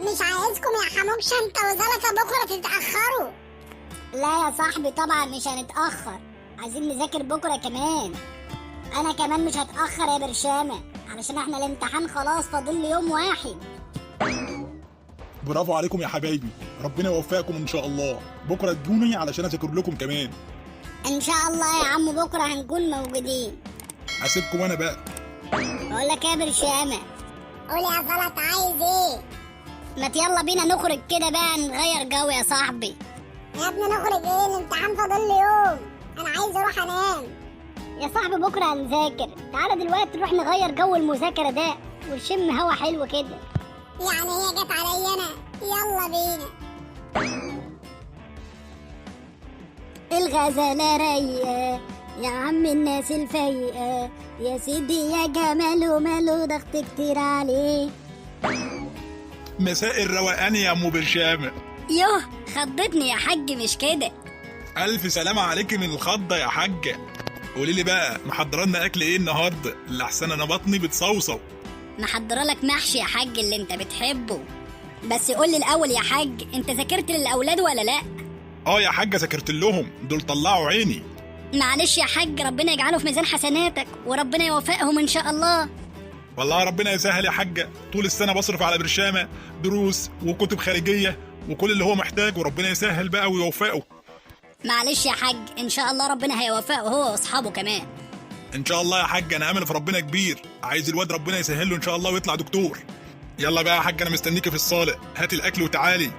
مش عايزكم يا حموكشة انت وزلطة بكرة تتأخروا. لا يا صاحبي طبعا مش هنتأخر، عايزين نذاكر بكرة كمان. أنا كمان مش هتأخر يا برشامة، علشان احنا الامتحان خلاص فاضل لي يوم واحد. برافو عليكم يا حبايبي، ربنا يوفقكم ان شاء الله. بكره تجوني علشان اذاكر لكم كمان. إن شاء الله يا عم بكرة هنكون موجودين. هسيبكم انا بقى. بقول لك يا برشامة، قول يا زلطة عايز ايه؟ ما يلا بينا نخرج كده بقى نغير جو يا صاحبي. يا ابني نخرج ايه؟ الامتحان فاضل لي يوم، انا عايز اروح انام. يا صاحبي بكرة هنذاكر، تعالى دلوقتي نروح نغير جو المذاكرة ده ونشم هوا حلو كده. يعني هي جت عليا انا؟ يلا بينا. الغزالة رايقة يا عم الناس الفايقة، يا سيدي يا جمال وماله ضغط كتير عليه. مساء الروقان يا ام برشامه. يوه خضتني يا حاج مش كده. الف سلامه عليكي من الخضه يا حاجه. قولي لي بقى محضره لنا اكل ايه النهارده؟ لحسن انا بطني بتصوصو. محضره لك محشي يا حاج اللي انت بتحبه. بس قول لي الاول يا حاج، انت ذاكرت للاولاد ولا لا؟ اه يا حاجه ذاكرت لهم، دول طلعوا عيني. معلش يا حاج، ربنا يجعله في ميزان حسناتك وربنا يوفقهم ان شاء الله. والله ربنا يسهل يا حاجه، طول السنه بصرف على برشامه دروس وكتب خارجيه وكل اللي هو محتاجه، وربنا يسهل بقى ويوفقه. معلش يا حاج، ان شاء الله ربنا هيوفقه هو واصحابه كمان. ان شاء الله يا حاج، انا امل في ربنا كبير. عايز الواد ربنا يسهل له ان شاء الله ويطلع دكتور. يلا بقى يا حاج انا مستنيكي في الصاله، هاتي الاكل وتعالي.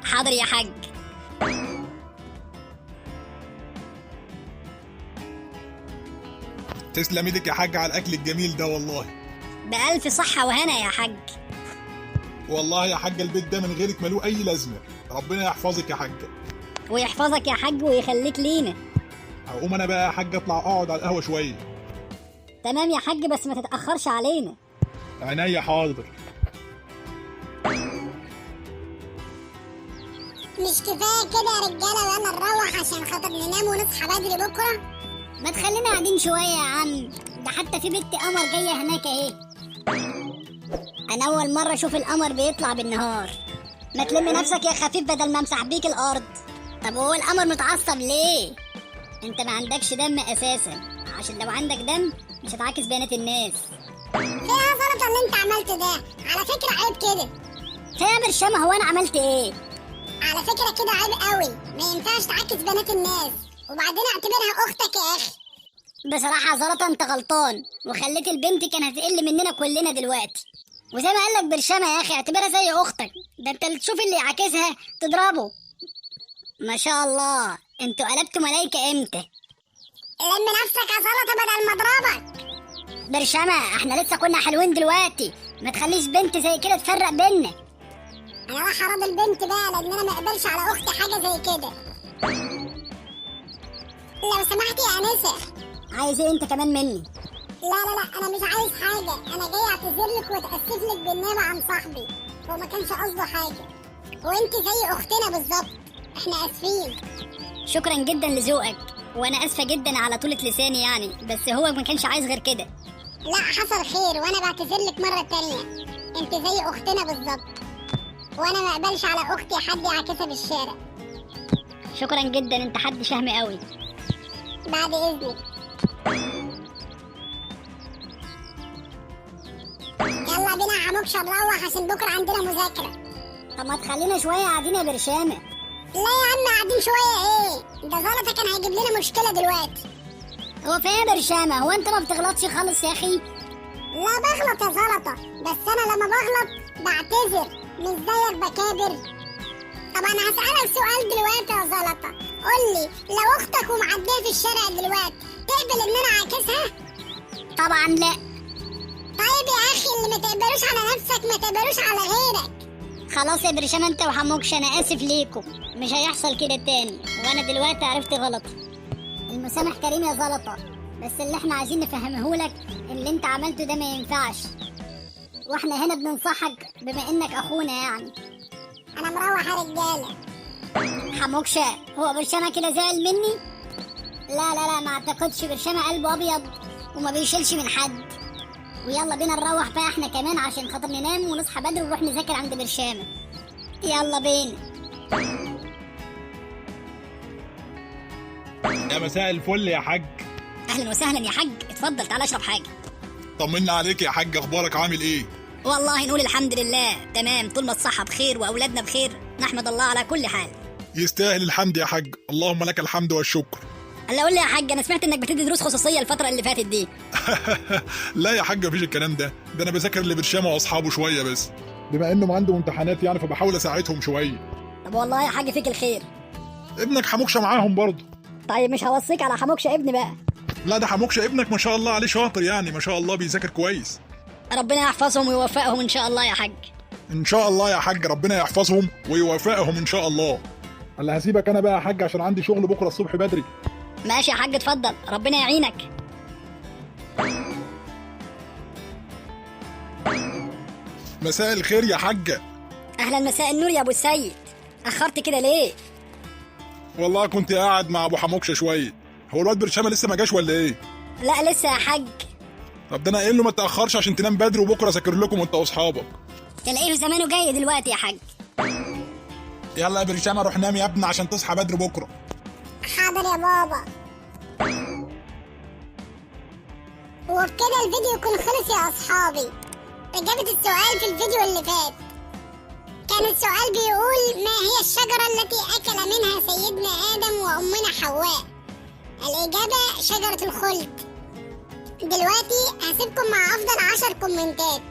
حاضر يا حاج. تسلم ايدك يا حاج على الاكل الجميل ده والله. بألف صحة وهنا يا حاج. والله يا حاج البيت ده من غيرك ملوه اي لازمه. ربنا يحفظك يا حاج. ويحفظك يا حاج ويخليك لينا. هقوم انا بقى يا حاج اطلع اقعد على القهوه شويه. تمام يا حاج، بس ما تتأخرش علينا. عينيا حاضر. مش كفاية كده يا رجالة وانا نروح عشان خاطر ننام ونصحى بدري بكرة؟ ما تخلينا قاعدين شوية يا عم، ده حتى في بنت قمر جاية هناك اهي. انا اول مرة اشوف القمر بيطلع بالنهار. ما تلم نفسك يا خفيف بدل ما امسح بيك الارض. طب هو القمر متعصب ليه؟ انت ما عندكش دم اساسا، عشان لو عندك دم مش هتعاكس بنات الناس. ايه يا زلطة اللي انت عملته ده؟ على فكرة عيب كده. يا برشامة هو انا عملت ايه؟ على فكرة كده عيب قوي، ما ينفعش تعاكس بنات الناس، وبعدين اعتبرها اختك يا اخي. بصراحة يا زلطة انت غلطان، وخليت البنت كانت هتقل مننا كلنا دلوقتي. وزي ما قالك برشامة يا اخي اعتبرها زي اختك، ده انت اللي تشوف اللي يعاكسها تضربه. ما شاء الله، انتوا قلبتوا ملايكة امتى؟ لم نفسك يا زلطة بدل ما اضربك. برشامة احنا لسه كنا حلوين دلوقتي، ما تخليش بنت زي كده تفرق بينا. انا راح اراضي البنت بقى، لان انا ما اقبلش على اختي حاجة زي كده. لو سمحت يا انسة. عايز ايه انت كمان مني؟ لا انا مش عايز حاجة، انا جاي اعتذر لك واتأسف لك بالنيابة عن صاحبي، هو ما كانش قصده حاجة، وانت زي اختنا بالظبط، احنا اسفين. شكرا جدا لذوقك، وانا اسفة جدا على طولة لساني يعني، بس هو ما كانش عايز غير كده. لا حصل خير، وانا بعتذر لك مرة تانية، انت زي اختنا بالظبط، وانا ما اقبلش على اختي حد يعاكسها بالشارع. شكرا جدا، انت حد شهم قوي. بعد اذنك. يلا بينا يا حموكشة نروح عشان بكرة عندنا مذاكرة. طب ما تخلينا شوية قاعدين يا برشامة. لا يا عم قاعدين شوية ايه؟ ده زلطة كان هيجيب لنا مشكلة دلوقتي. هو في ايه يا برشامة؟ هو انت ما بتغلطش خالص يا اخي؟ لا بغلط يا زلطة، بس انا لما بغلط بعتذر، مش زيك بكابر. طب انا هسألك سؤال دلوقتي يا زلطة، قولي لو اختك ومعدية في الشارع دلوقتي تقبل ان انا اعاكسها؟ طبعا لا. طيب يا اخي، اللي ما تقبلوش على نفسك ما تقبلوش على غيرك. خلاص يا برشامة انت وحموكش، انا اسف ليكم، مش هيحصل كده تاني، وانا دلوقتي عرفت غلطي. المسامح كريم يا زلطة، بس اللي احنا عايزين نفهمهولك اللي انت عملته ده ما ينفعش، واحنا هنا بننصحك بما انك اخونا يعني. انا مروح يا رجالة. حموكشة هو برشامة كده زعل مني؟ لا ما اعتقدش، برشامة قلبه ابيض وما بيشيلش من حد. ويلا بينا نروح بقى احنا كمان عشان خاطر ننام ونصحى بدري ونروح نذاكر عند برشامة. يلا بينا. يا مساء الفل يا حاج. اهلا وسهلا يا حاج، اتفضل تعال اشرب حاجة. طمنا عليك يا حاج، اخبارك عامل ايه؟ والله نقول الحمد لله تمام، طول ما الصحة بخير واولادنا بخير نحمد الله على كل حال. يستاهل الحمد يا حاج، اللهم لك الحمد والشكر. هلا قول لي يا حاج، انا سمعت انك بتدي دروس خصوصية الفترة اللي فاتت دي. لا يا حاج مفيش الكلام ده انا بذاكر لبرشامة واصحابه شويه بس، بما انهم عندهم امتحانات يعني فبحاول اساعدهم شويه. طب والله يا حاج فيك الخير. ابنك حموكشه معاهم برضه؟ طيب مش هوصيك على حموكش ابني بقى. لا ده حموكشه ابنك ما شاء الله عليه شاطر، يعني ما شاء الله بيذاكر كويس. ربنا يحفظهم ويوفقهم ان شاء الله يا حاج. ان شاء الله يا حاج، ربنا يحفظهم ويوفقهم ان شاء الله. هلا هسيبك انا بقى يا حاج عشان عندي شغل بكره الصبح بدري. ماشي يا حاج اتفضل، ربنا يعينك. مساء الخير يا حاجه. اهلا مساء النور يا ابو السيد، اخرت كده ليه؟ والله كنت قاعد مع ابو حموكشه شويه. هو الواد برشامه لسه ما جاش ولا ايه؟ لا لسه يا حاج. طب ده انا قايل له ما تاخرش عشان تنام بدري وبكره اذاكر لكم انت واصحابك. تلاقيه زمانه جاي دلوقتي يا حاج. يلا يا برشامه روح نام يا ابني عشان تصحى بدري بكره. حاضر يا بابا. وبكده الفيديو يكون خلص يا اصحابي. اجابة السؤال في الفيديو اللي فات كان السؤال بيقول: ما هي الشجرة التي اكل منها سيدنا ادم وامنا حواء؟ الاجابة شجرة الخلد. دلوقتي هسيبكم مع افضل 10 كومنتات.